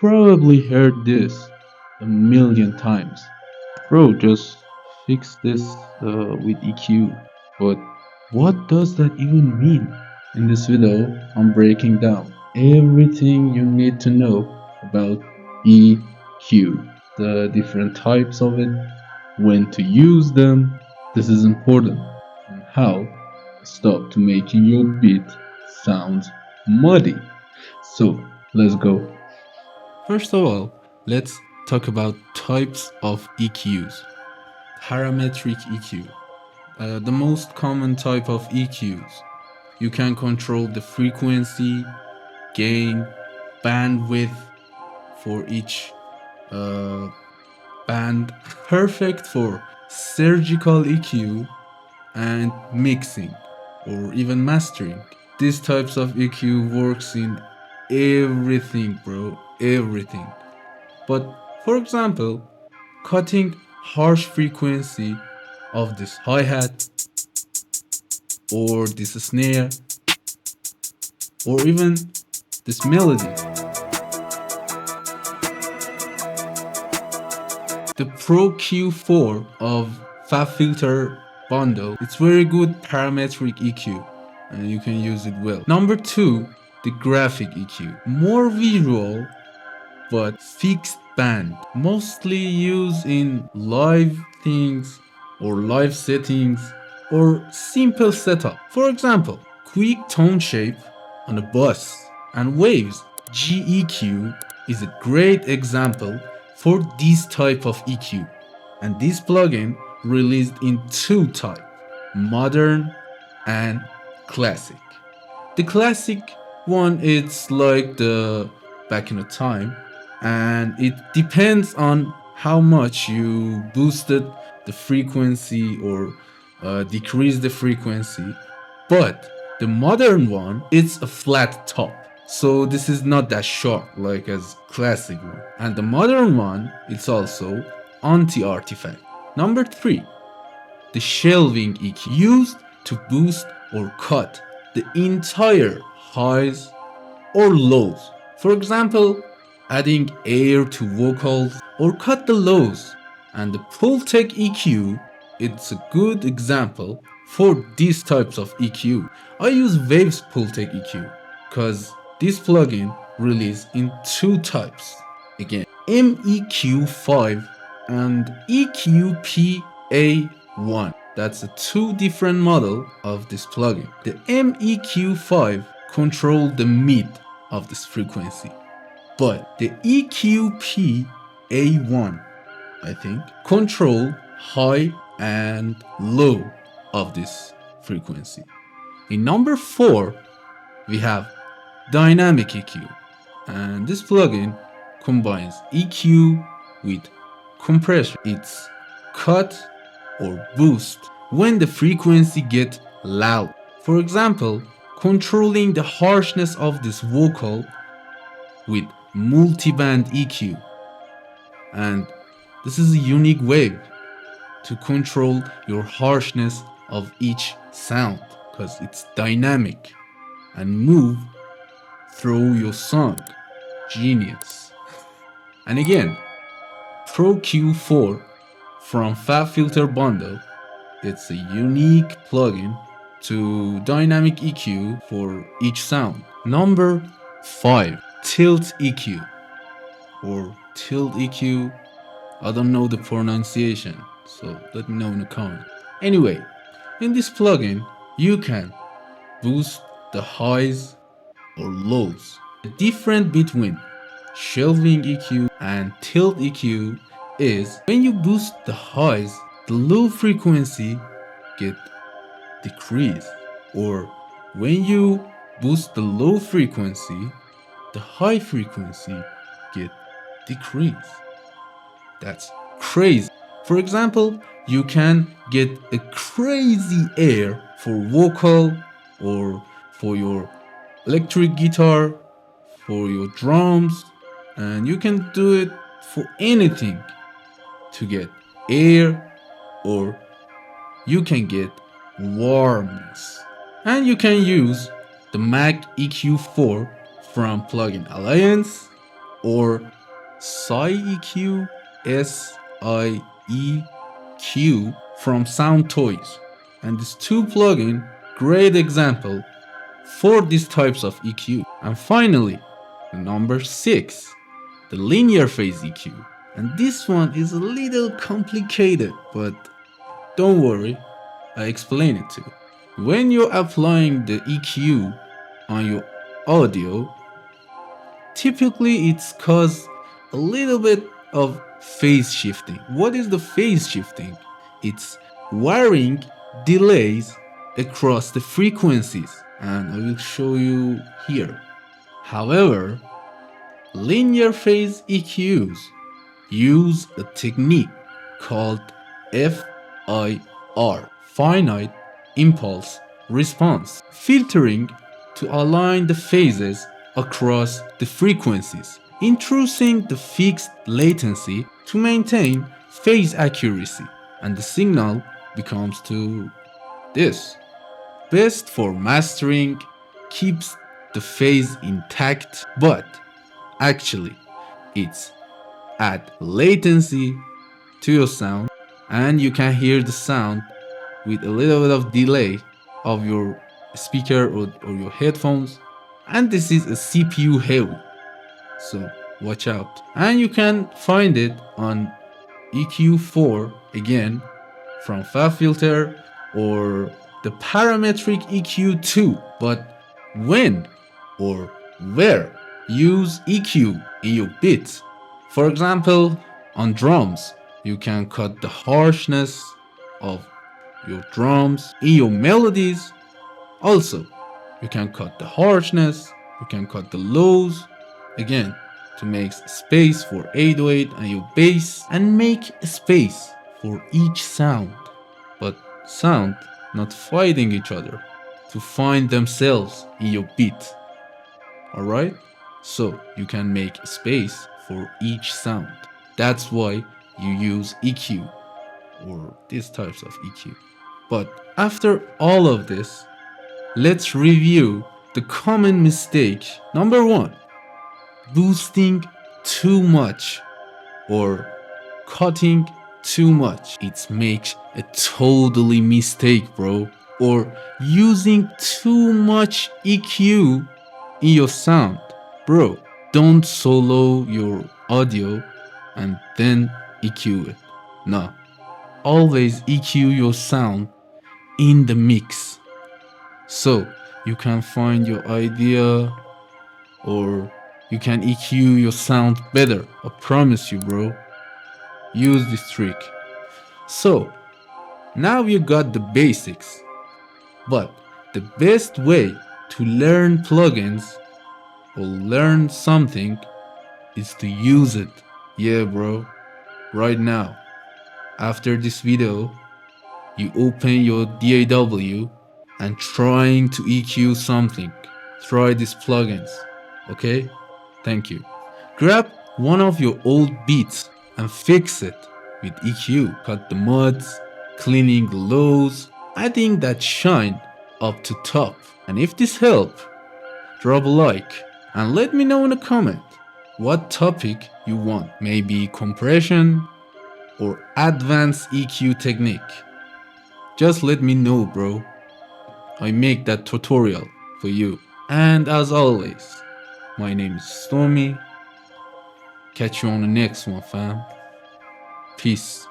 probably heard this a million times. Bro, just fix this with EQ. But what does that even mean? In this video, I'm breaking down everything you need to know about EQ, the different types of it, when to use them, this is important, and how to stop to making your beat sound muddy. So, let's go. First of all, let's talk about types of EQs. Parametric EQ, the most common type of EQs. You can control the frequency, gain, bandwidth for each band. Perfect for surgical EQ and mixing or even mastering. These types of EQ works in everything, bro, everything. But for example, cutting harsh frequency of this hi-hat or this snare or even this melody. The Pro Q4 of FabFilter bundle, it's very good parametric EQ and you can use it well. Number 2, the Graphic EQ. More visual but fixed band, mostly used in live things or live settings or simple setup. For example, quick tone shape on a bus and Waves GEQ is a great example for this type of EQ. And this plugin released in 2 types, modern and classic. The classic one, it's like the back in the time, and it depends on how much you boosted the frequency or decreased the frequency. But the modern one, it's a flat top. So this is not that sharp like as classic one. And the modern one, it's also anti-artifact. Number 3, the Shelving EQ, used to boost or cut the entire highs or lows. For example, adding air to vocals or cut the lows. And the Pultec EQ, it's a good example for these types of EQ. I use WavesPlugins EQ because this plugin released in 2 types. Again, MKll and EQPA1. That's a 2 different model of this plugin. The MKll control the mid of this frequency, but the EQPA1, I think, control high and low of this frequency. In number 4, we have Dynamic EQ, and this plugin combines EQ with compressor. It's cut or boost when the frequency gets loud. For example, controlling the harshness of this vocal with multiband EQ. And this is a unique way to control your harshness of each sound because it's dynamic and move through your song. Genius. And again, Pro Q4 from FabFilter bundle, it's a unique plugin to dynamic EQ for each sound. Number 5, Tilt EQ or Tilt EQ. I don't know the pronunciation, so let me know in the comment. Anyway, in this plugin, you can boost the highs or lows. The difference between Shelving EQ and Tilt EQ is when you boost the highs, the low frequency get decreased, or when you boost the low frequency, the high frequency get decreased. That's crazy. For example, you can get a crazy air for vocal or for your electric guitar, for your drums, and you can do it for anything to get air, or you can get warmness. And you can use the Mac EQ4 from Plugin Alliance or SiEQ, SiEQ from Sound Toys. And these two plugins, great example for these types of EQ. And finally, the number 6, the linear phase EQ. And this one is a little complicated, but don't worry, I explain it to you. When you're applying the EQ on your audio, typically it's cause a little bit of phase shifting. What is the phase shifting? It's varying delays across the frequencies, and I will show you here. However, linear phase EQs use a technique called FIR, finite impulse response, filtering to align the phases across the frequencies, introducing the fixed latency to maintain phase accuracy, and the signal becomes to this. Best for mastering, keeps the phase intact, but actually it's add latency to your sound, and you can hear the sound with a little bit of delay of your speaker or your headphones, and this is a CPU heavy, so watch out. And you can find it on EQ4 again from FabFilter or the Parametric EQ2. But when or where use EQ in your beats? For example, on drums, you can cut the harshness of your drums. In your melodies, also, you can cut the harshness, you can cut the lows, again, to make space for 808 and your bass, and make space for each sound. But sound not fighting each other to find themselves in your beat. Alright? So you can make space for each sound. That's why you use EQ or these types of EQ. But after all of this, let's review the common mistake. Number 1, boosting too much or cutting too much. It makes a totally mistake, bro. Or using too much EQ in your sound. Bro, don't solo your audio and then EQ it. No. Always EQ your sound in the mix, so you can find your idea or you can EQ your sound better. I promise you, bro. Use this trick. So now you got the basics, but the best way to learn plugins or learn something is to use it. Yeah, bro. Right now, after this video, you open your DAW and trying to EQ something. Try these plugins, okay? Thank you. Grab one of your old beats and fix it with EQ. Cut the muds, cleaning the lows, adding that shine up to top. And if this helped, drop a like and let me know in a comment what topic you want. Maybe compression or advanced EQ technique. Just let me know, bro. I make that tutorial for you. And as always, my name is Stormy. Catch you on the next one, fam. Peace.